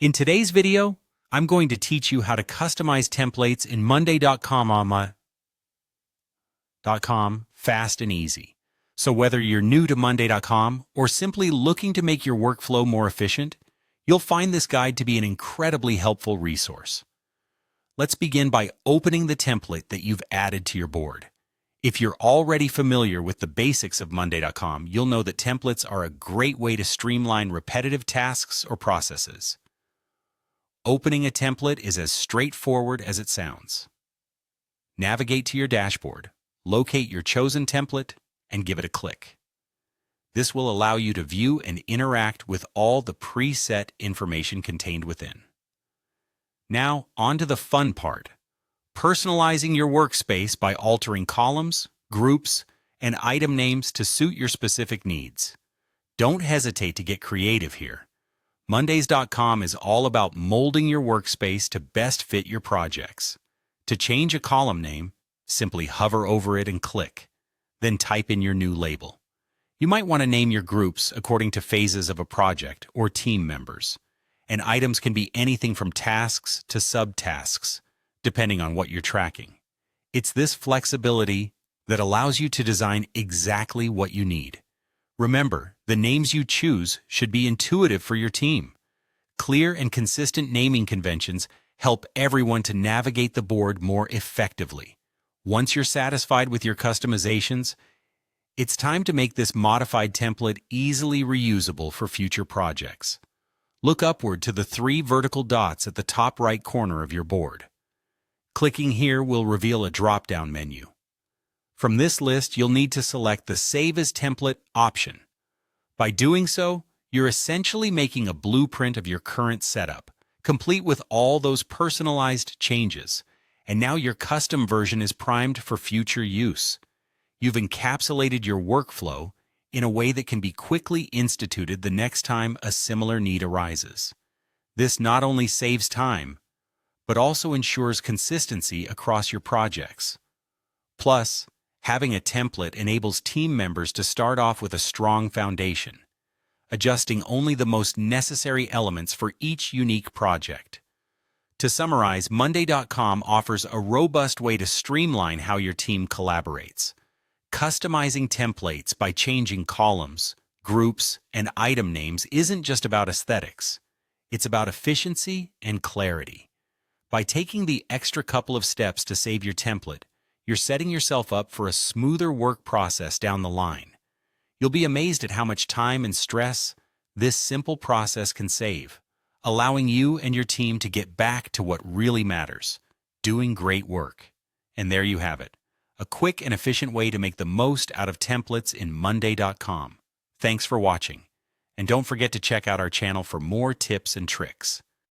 In today's video, I'm going to teach you how to customize templates in Monday.com fast and easy. So whether you're new to Monday.com or simply looking to make your workflow more efficient, you'll find this guide to be an incredibly helpful resource. Let's begin by opening the template that you've added to your board. If you're already familiar with the basics of Monday.com, you'll know that templates are a great way to streamline repetitive tasks or processes. Opening a template is as straightforward as it sounds. Navigate to your dashboard, locate your chosen template, and give it a click. This will allow you to view and interact with all the preset information contained within. Now, on to the fun part. Personalizing your workspace by altering columns, groups, and item names to suit your specific needs. Don't hesitate to get creative here. Mondays.com is all about molding your workspace to best fit your projects. To change a column name, simply hover over it and click. Then type in your new label. You might want to name your groups according to phases of a project or team members. And items can be anything from tasks to subtasks, depending on what you're tracking. It's this flexibility that allows you to design exactly what you need. Remember, the names you choose should be intuitive for your team. Clear and consistent naming conventions help everyone to navigate the board more effectively. Once you're satisfied with your customizations, it's time to make this modified template easily reusable for future projects. Look upward to the 3 vertical dots at the top right corner of your board. Clicking here will reveal a drop-down menu. From this list, you'll need to select the Save as Template option. By doing so, you're essentially making a blueprint of your current setup, complete with all those personalized changes, and now your custom version is primed for future use. You've encapsulated your workflow in a way that can be quickly instituted the next time a similar need arises. This not only saves time, but also ensures consistency across your projects. Plus, having a template enables team members to start off with a strong foundation, adjusting only the most necessary elements for each unique project. To summarize, Monday.com offers a robust way to streamline how your team collaborates. Customizing templates by changing columns, groups, and item names isn't just about aesthetics. It's about efficiency and clarity. By taking the extra couple of steps to save your template, you're setting yourself up for a smoother work process down the line. You'll be amazed at how much time and stress this simple process can save, allowing you and your team to get back to what really matters, doing great work. And there you have it, a quick and efficient way to make the most out of templates in Monday.com. Thanks for watching, and don't forget to check out our channel for more tips and tricks.